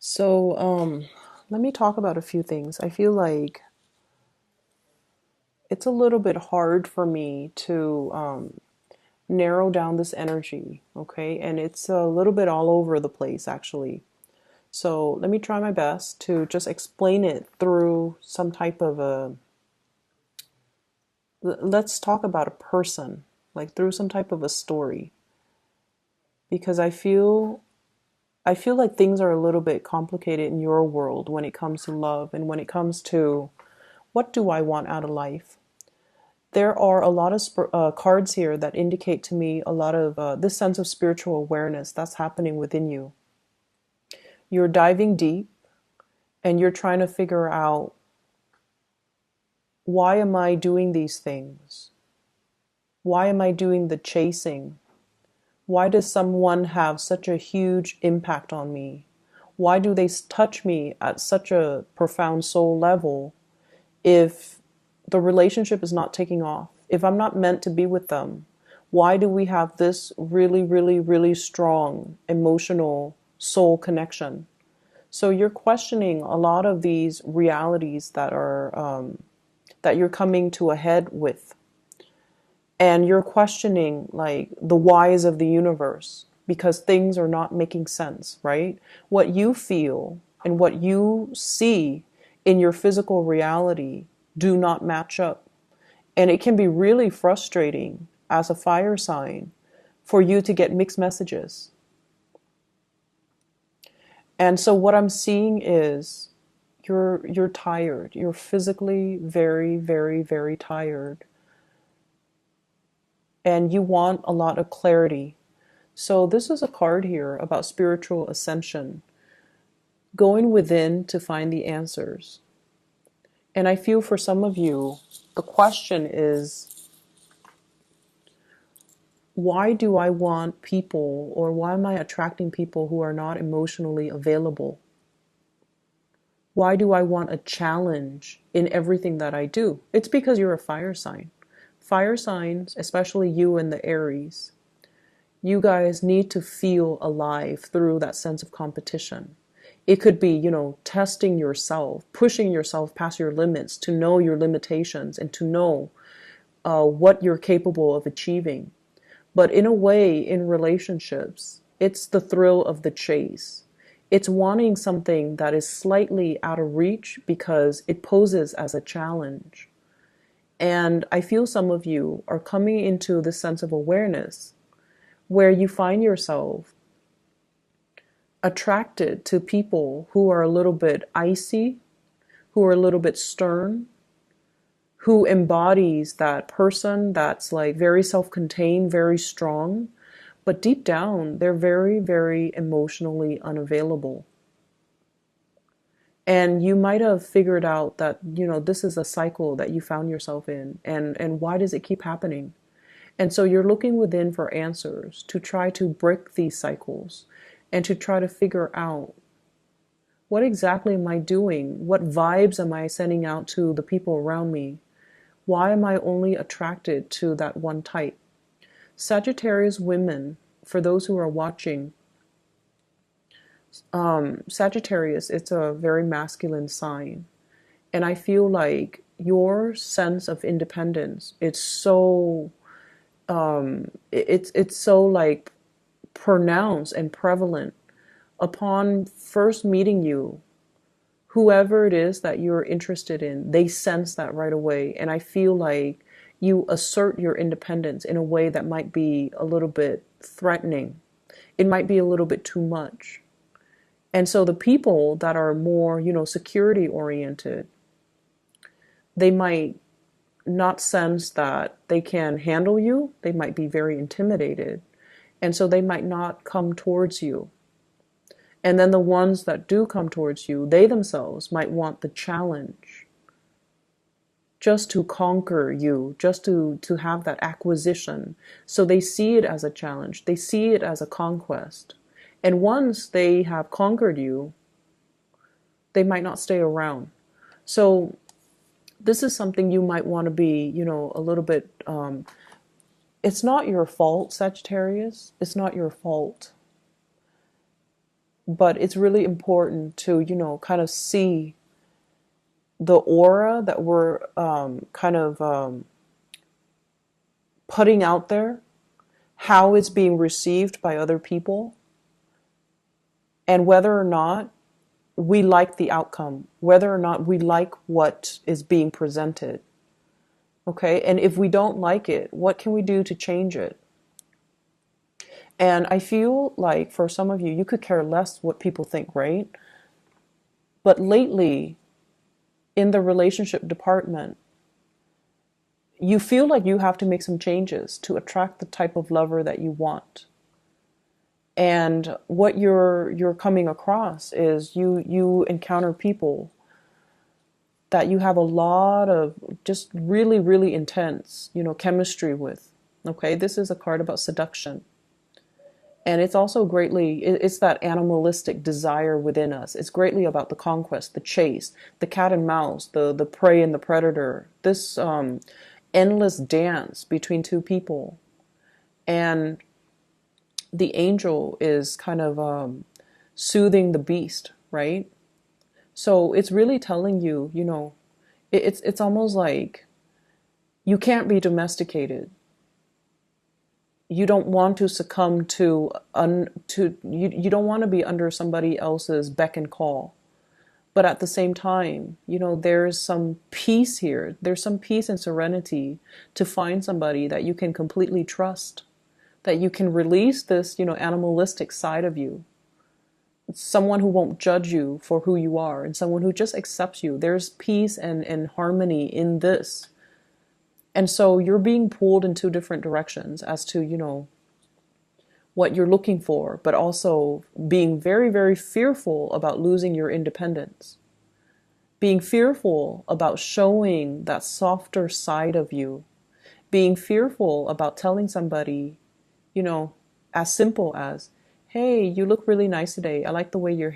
So, let me talk about a few things. I feel like it's a little bit hard for me to narrow down this energy, okay? And it's a little bit all over the place, actually. So, let me try my best to just explain it through some type of let's talk about a person, like through some type of a story, because I feel like things are a little bit complicated in your world when it comes to love and when it comes to what do I want out of life. There are a lot of cards here that indicate to me a lot of this sense of spiritual awareness that's happening within you. You're diving deep and you're trying to figure out, why am I doing these things? Why am I doing the chasing? Why does someone have such a huge impact on me? Why do they touch me at such a profound soul level if the relationship is not taking off? If I'm not meant to be with them, why do we have this really, really, really strong emotional soul connection? So you're questioning a lot of these realities that you're coming to a head with, and you're questioning like the whys of the universe because things are not making sense, right? What you feel and what you see in your physical reality do not match up. And it can be really frustrating as a fire sign for you to get mixed messages. And so what I'm seeing is you're tired. You're physically very, very, very tired. And you want a lot of clarity. So this is a card here about spiritual ascension, going within to find the answers. And I feel for some of you, the question is, why do I want people, or why am I attracting people who are not emotionally available? Why do I want a challenge in everything that I do? It's because you're a fire sign. Fire signs, especially you and the Aries, you guys need to feel alive through that sense of competition. It could be, testing yourself, pushing yourself past your limits to know your limitations and to know what you're capable of achieving. But in a way, in relationships, it's the thrill of the chase. It's wanting something that is slightly out of reach because it poses as a challenge. And I feel some of you are coming into this sense of awareness where you find yourself attracted to people who are a little bit icy, who are a little bit stern, who embodies that person that's like very self-contained, very strong, but deep down they're very, very emotionally unavailable. And you might have figured out that, this is a cycle that you found yourself in, and why does it keep happening? And so you're looking within for answers to try to break these cycles and to try to figure out, what exactly am I doing? What vibes am I sending out to the people around me? Why am I only attracted to that one type? Sagittarius women, for those who are watching, Sagittarius, it's a very masculine sign. And I feel like your sense of independence, it's so it's so like pronounced and prevalent upon first meeting you. Whoever it is that you're interested in, they sense that right away. And I feel like you assert your independence in a way that might be a little bit threatening. It might be a little bit too much. And so the people that are more, security oriented, they might not sense that they can handle you. They might be very intimidated. And so they might not come towards you. And then the ones that do come towards you, they themselves might want the challenge, just to conquer you, just to have that acquisition. So they see it as a challenge. They see it as a conquest. And once they have conquered you, they might not stay around. So this is something you might want to be, a little bit, it's not your fault, Sagittarius. It's not your fault. But it's really important to, kind of see the aura that we're kind of putting out there, how it's being received by other people, and whether or not we like the outcome, whether or not we like what is being presented. Okay, and if we don't like it, what can we do to change it? And I feel like for some of you, you could care less what people think, right? But lately, in the relationship department, you feel like you have to make some changes to attract the type of lover that you want. And what you're coming across is you encounter people that you have a lot of just really, really intense, chemistry with. Okay, this is a card about seduction. And it's also it's that animalistic desire within us. It's greatly about the conquest, the chase, the cat and mouse, the prey and the predator. This endless dance between two people. And the angel is kind of soothing the beast, right? So it's really telling you, it's almost like you can't be domesticated. You don't want to succumb to you don't want to be under somebody else's beck and call. But at the same time, there's some peace here. There's some peace and serenity to find somebody that you can completely trust, that you can release this, animalistic side of you. Someone who won't judge you for who you are, and someone who just accepts you. There's peace and harmony in this. And so you're being pulled in two different directions as to, what you're looking for, but also being very, very fearful about losing your independence. Being fearful about showing that softer side of you. Being fearful about telling somebody, as simple as, hey, you look really nice today. I like the way you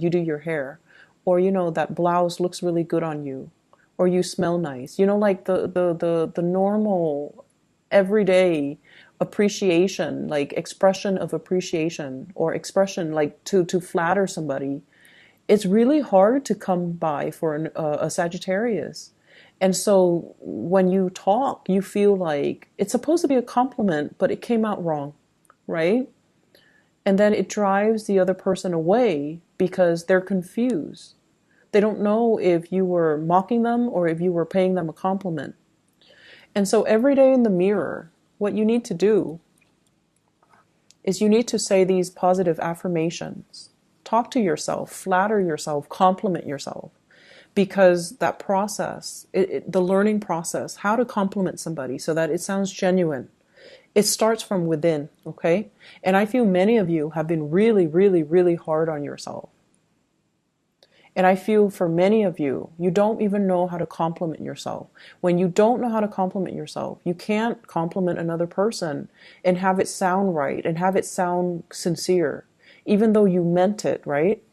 do your hair. Or, that blouse looks really good on you. Or you smell nice. Like the normal, everyday appreciation, like expression of appreciation, or expression like to flatter somebody. It's really hard to come by for a Sagittarius. And so when you talk, you feel like it's supposed to be a compliment, but it came out wrong, right? And then it drives the other person away because they're confused. They don't know if you were mocking them or if you were paying them a compliment. And so every day in the mirror, what you need to do is you need to say these positive affirmations. Talk to yourself, flatter yourself, compliment yourself. Because that process, the learning process, how to compliment somebody so that it sounds genuine, it starts from within, okay? And I feel many of you have been really, really, really hard on yourself. And I feel for many of you, you don't even know how to compliment yourself. When you don't know how to compliment yourself, you can't compliment another person and have it sound right and have it sound sincere, even though you meant it, right?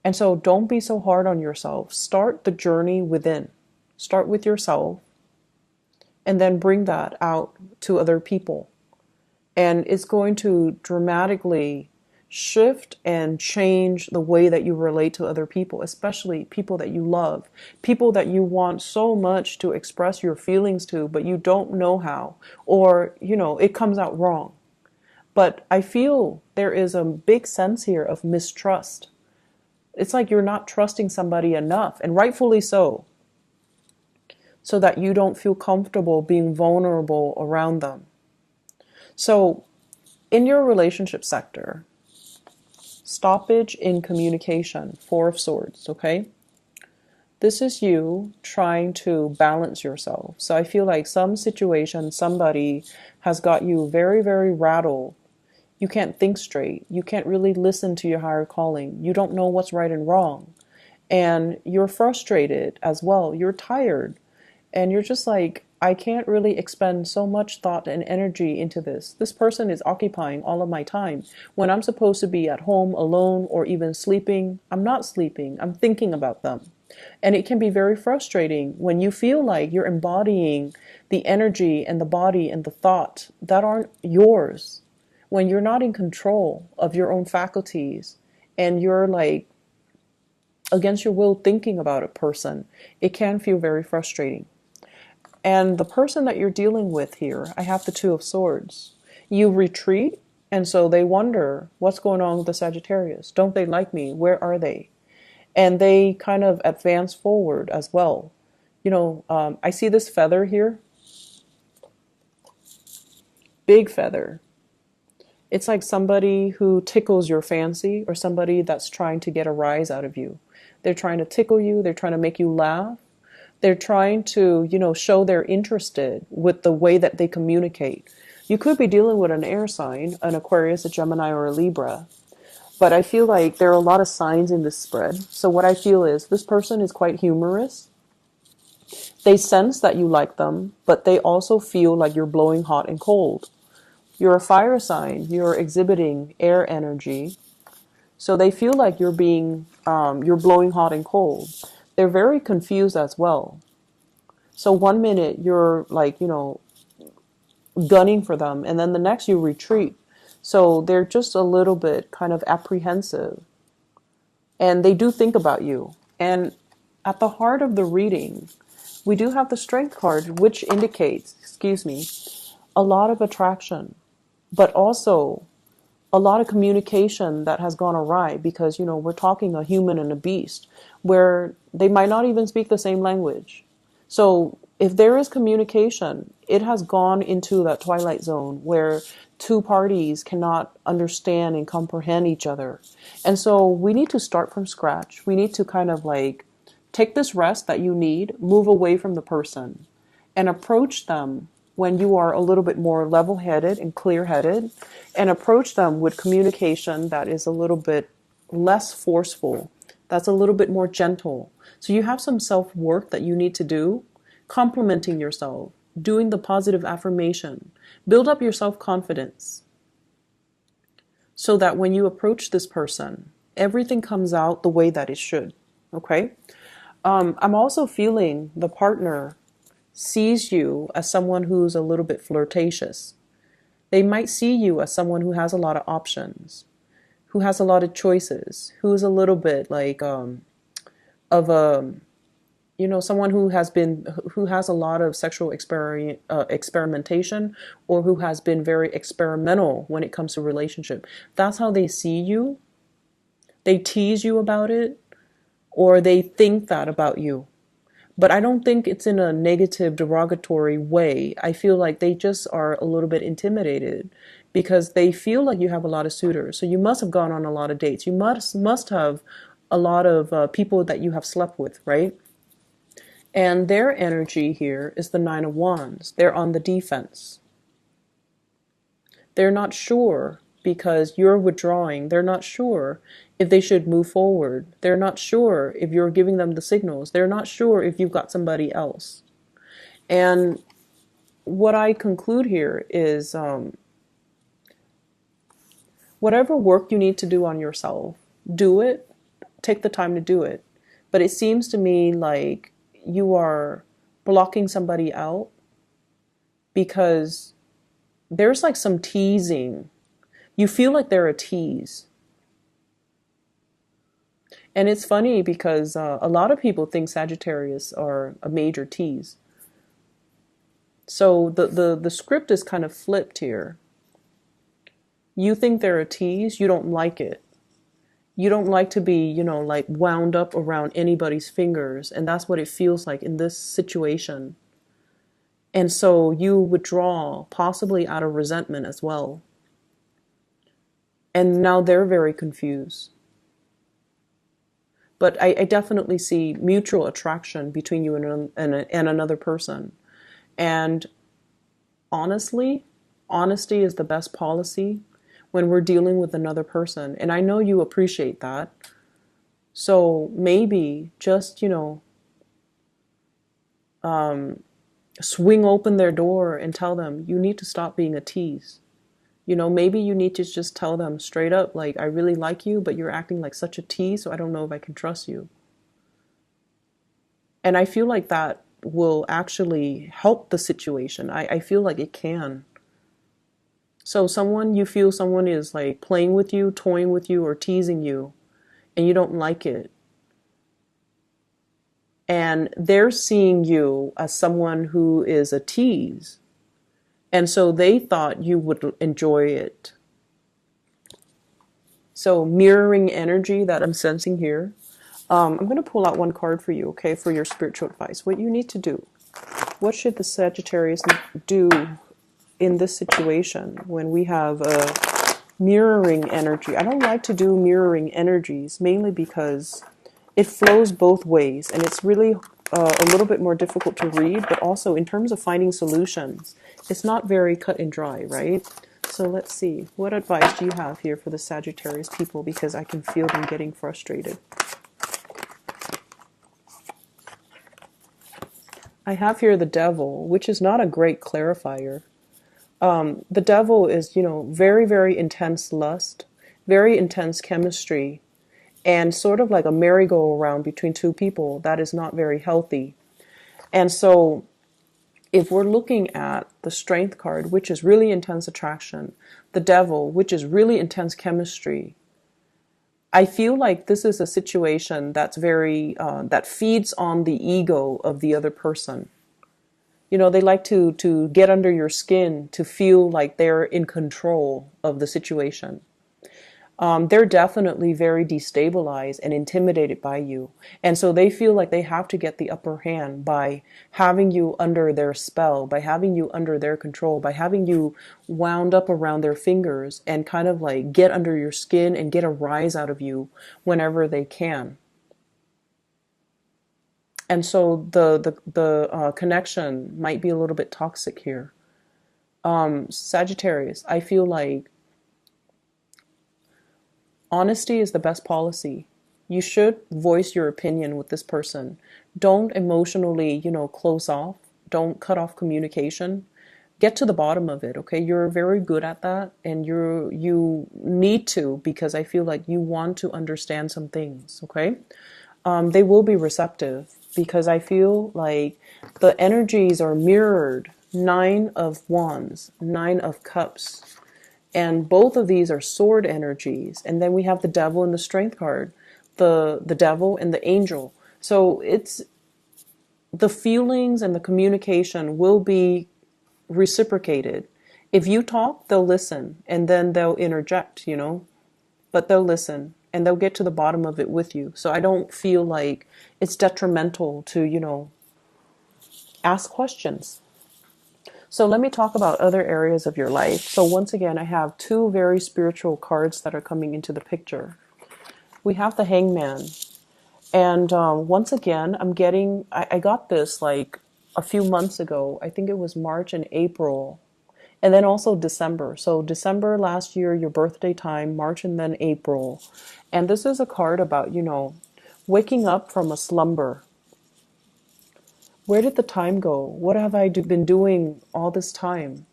And so don't be so hard on yourself. Start the journey within. Start with yourself and then bring that out to other people. And it's going to dramatically shift and change the way that you relate to other people, especially people that you love, people that you want so much to express your feelings to, but you don't know how, or, it comes out wrong. But I feel there is a big sense here of mistrust. It's like you're not trusting somebody enough, and rightfully so that you don't feel comfortable being vulnerable around them. So in your relationship sector, stoppage in communication, Four of Swords, okay? This is you trying to balance yourself. So I feel like some situation, somebody has got you very, very rattled. You can't think straight. You can't really listen to your higher calling. You don't know what's right and wrong. And you're frustrated as well. You're tired. And you're just like, I can't really expend so much thought and energy into this. This person is occupying all of my time. When I'm supposed to be at home alone or even sleeping, I'm not sleeping. I'm thinking about them. And it can be very frustrating when you feel like you're embodying the energy and the body and the thought that aren't yours. When you're not in control of your own faculties and you're like against your will thinking about a person, it can feel very frustrating. And the person that you're dealing with here, I have the Two of Swords. You retreat, and so they wonder, what's going on with the Sagittarius? Don't they like me? Where are they? And they kind of advance forward as well. I see this feather here, big feather. It's like somebody who tickles your fancy, or somebody that's trying to get a rise out of you. They're trying to tickle you. They're trying to make you laugh. They're trying to, show they're interested with the way that they communicate. You could be dealing with an air sign, an Aquarius, a Gemini, or a Libra. But I feel like there are a lot of signs in this spread. So what I feel is this person is quite humorous. They sense that you like them, but they also feel like you're blowing hot and cold. You're a fire sign. You're exhibiting air energy. So they feel like you're blowing hot and cold. They're very confused as well. So one minute you're like, gunning for them, and then the next you retreat. So they're just a little bit kind of apprehensive. And they do think about you. And at the heart of the reading, we do have the Strength card, which indicates, a lot of attraction, but also a lot of communication that has gone awry, because, we're talking a human and a beast where they might not even speak the same language. So if there is communication, it has gone into that twilight zone where two parties cannot understand and comprehend each other. And so we need to start from scratch. We need to kind of like take this rest that you need, move away from the person, and approach them when you are a little bit more level-headed and clear-headed, and approach them with communication that is a little bit less forceful, that's a little bit more gentle. So you have some self-work that you need to do, complimenting yourself, doing the positive affirmation, build up your self-confidence, so that when you approach this person, everything comes out the way that it should, okay? I'm also feeling the partner sees you as someone who's a little bit flirtatious. They might see you as someone who has a lot of options, who has a lot of choices, who is a little bit like someone who has a lot of sexual experimentation, or who has been very experimental when it comes to relationship. That's how they see you. They tease you about it, or they think that about you. But I don't think it's in a negative, derogatory way. I feel like they just are a little bit intimidated because they feel like you have a lot of suitors. So you must have gone on a lot of dates. You must have a lot of people that you have slept with, right? And their energy here is the Nine of Wands. They're on the defense. They're not sure because you're withdrawing. They're not sure if they should move forward. They're not sure if you're giving them the signals. They're not sure if you've got somebody else. And what I conclude here is whatever work you need to do on yourself, do it. Take the time to do it. But it seems to me like you are blocking somebody out because there's like some teasing. You feel like they're a tease. And it's funny because a lot of people think Sagittarius are a major tease. So the script is kind of flipped here. You think they're a tease, you don't like it. You don't like to be, like wound up around anybody's fingers. And that's what it feels like in this situation. And so you withdraw, possibly out of resentment as well. And now they're very confused. But I definitely see mutual attraction between you and another person. And honestly, honesty is the best policy when we're dealing with another person. And I know you appreciate that. So maybe just, swing open their door and tell them, you need to stop being a tease. Maybe you need to just tell them straight up, like, I really like you, but you're acting like such a tease, so I don't know if I can trust you. And I feel like that will actually help the situation. I feel like it can. So you feel someone is like playing with you, toying with you, or teasing you. and you don't like it. And they're seeing you as someone who is a tease. And so they thought you would enjoy it. So mirroring energy that I'm sensing here. I'm going to pull out one card for you, okay, for your spiritual advice. What you need to do. What should the Sagittarius do in this situation when we have a mirroring energy? I don't like to do mirroring energies, mainly because it flows both ways, and it's really a little bit more difficult to read, but also in terms of finding solutions, it's not very cut and dry, right? So let's see. What advice do you have here for the Sagittarius people? Because I can feel them getting frustrated. I have here the Devil, which is not a great clarifier. The Devil is, very, very intense lust, very intense chemistry, and sort of like a merry-go-round between two people that is not very healthy. And so if we're looking at the Strength card, which is really intense attraction, the Devil, which is really intense chemistry, I feel like this is a situation that's very, that feeds on the ego of the other person. They like to get under your skin, to feel like they're in control of the situation. They're definitely very destabilized and intimidated by you. And so they feel like they have to get the upper hand by having you under their spell, by having you under their control, by having you wound up around their fingers and kind of like get under your skin and get a rise out of you whenever they can. And so the connection might be a little bit toxic here. Sagittarius, I feel like honesty is the best policy. You should voice your opinion with this person. Don't emotionally, close off. Don't cut off communication. Get to the bottom of it, okay? You're very good at that, and you need to, because I feel like you want to understand some things, okay? They will be receptive, because I feel like the energies are mirrored. 9 of Wands, 9 of Cups. And both of these are sword energies. And then we have the Devil and the Strength card, the Devil and the Angel. So it's the feelings and the communication will be reciprocated. If you talk, they'll listen, and then they'll interject, but they'll listen and they'll get to the bottom of it with you. So I don't feel like it's detrimental to, ask questions. So let me talk about other areas of your life. So once again, I have 2 very spiritual cards that are coming into the picture. We have the Hangman. And once again, I got this like a few months ago. I think it was March and April. And then also December. So December last year, your birthday time, March and then April. And this is a card about, waking up from a slumber. Where did the time go? What have I been doing all this time?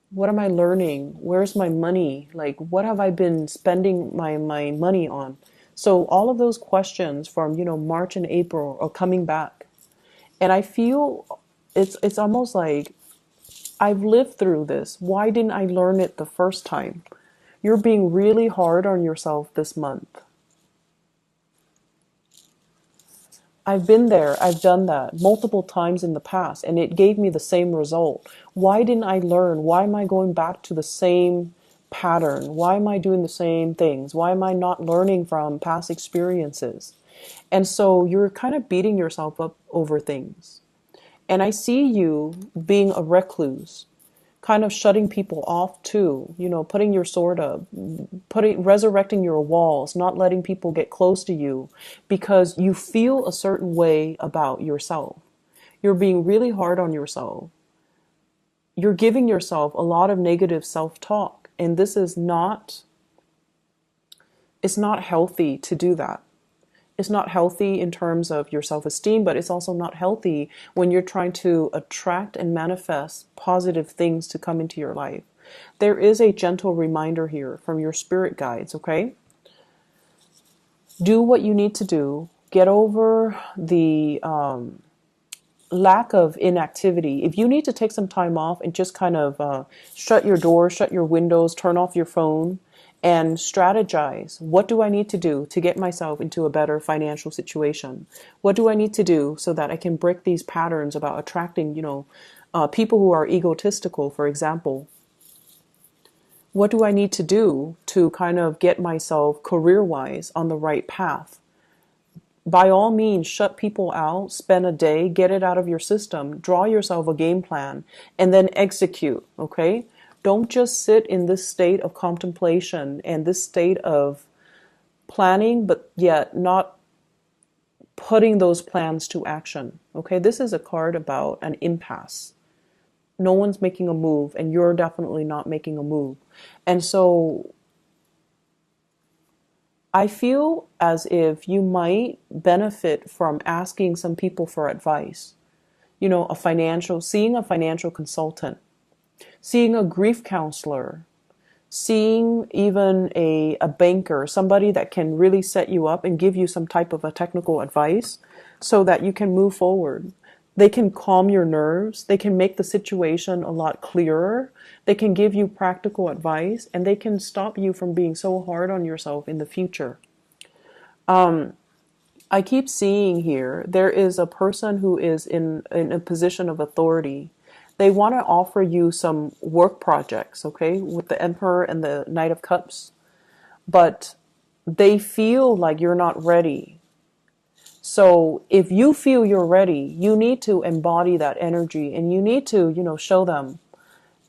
What am I learning? Where's my money? Like, what have I been spending my money on? So all of those questions from, March and April are coming back. And I feel it's almost like I've lived through this. Why didn't I learn it the first time? You're being really hard on yourself this month. I've been there, I've done that multiple times in the past, and it gave me the same result. Why didn't I learn? Why am I going back to the same pattern? Why am I doing the same things? Why am I not learning from past experiences? And so you're kind of beating yourself up over things. And I see you being a recluse, kind of shutting people off too, putting your sword up, resurrecting your walls, not letting people get close to you because you feel a certain way about yourself. You're being really hard on yourself. You're giving yourself a lot of negative self-talk, and this is it's not healthy to do that. It's not healthy in terms of your self-esteem, but it's also not healthy when you're trying to attract and manifest positive things to come into your life. There is a gentle reminder here from your spirit guides, okay? Do what you need to do. Get over the lack of inactivity. If you need to take some time off and just kind of shut your door, shut your windows, turn off your phone, and strategize. What do I need to do to get myself into a better financial situation? What do I need to do so that I can break these patterns about attracting, people who are egotistical, for example? What do I need to do to kind of get myself career-wise on the right path? By all means, shut people out, spend a day, get it out of your system, draw yourself a game plan, and then execute, okay? Don't just sit in this state of contemplation and this state of planning, but yet not putting those plans to action, okay? This is a card about an impasse. No one's making a move, and you're definitely not making a move. And so I feel as if you might benefit from asking some people for advice. Seeing a financial consultant, seeing a grief counselor, seeing even a banker, somebody that can really set you up and give you some type of a technical advice so that you can move forward. They can calm your nerves. They can make the situation a lot clearer. They can give you practical advice, and they can stop you from being so hard on yourself in the future. I keep seeing here, there is a person who is in a position of authority. They want to offer you some work projects, okay, with the Emperor and the Knight of Cups, but they feel like you're not ready. So if you feel you're ready, you need to embody that energy, and you need to, show them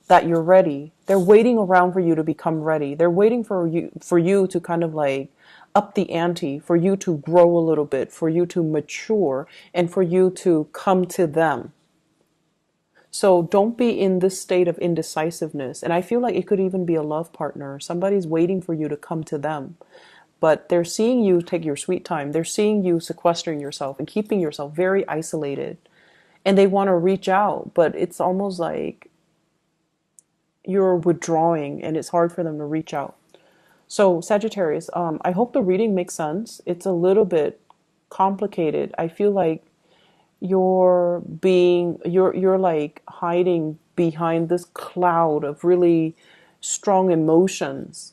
that you're ready. They're waiting around for you to become ready. They're waiting for you to kind of like up the ante, for you to grow a little bit, for you to mature, and for you to come to them. So don't be in this state of indecisiveness. And I feel like it could even be a love partner. Somebody's waiting for you to come to them. But they're seeing you take your sweet time. They're seeing you sequestering yourself and keeping yourself very isolated. And they want to reach out, but it's almost like you're withdrawing and it's hard for them to reach out. So Sagittarius, I hope the reading makes sense. It's a little bit complicated. I feel like you're like hiding behind this cloud of really strong emotions.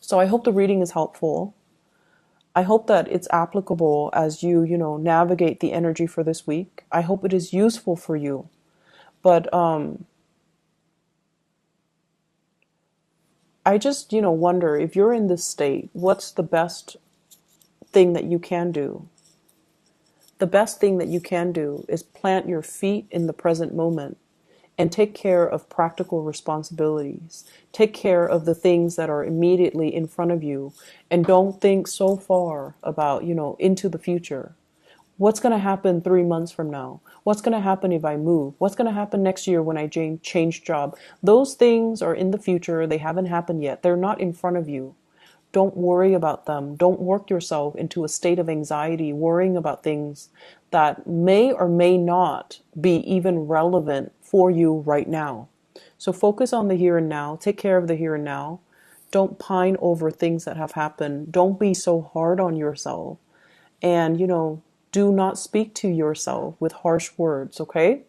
So I hope the reading is helpful. I hope that it's applicable as you navigate the energy for this week. I hope it is useful for you. But I just, wonder if you're in this state, what's the best thing that you can do? The best thing that you can do is plant your feet in the present moment and take care of practical responsibilities. Take care of the things that are immediately in front of you, and don't think so far about, into the future. What's going to happen 3 months from now? What's going to happen if I move? What's going to happen next year when I change job? Those things are in the future. They haven't happened yet. They're not in front of you. Don't worry about them. Don't work yourself into a state of anxiety, worrying about things that may or may not be even relevant for you right now. So focus on the here and now. Take care of the here and now. Don't pine over things that have happened. Don't be so hard on yourself. And, do not speak to yourself with harsh words, okay?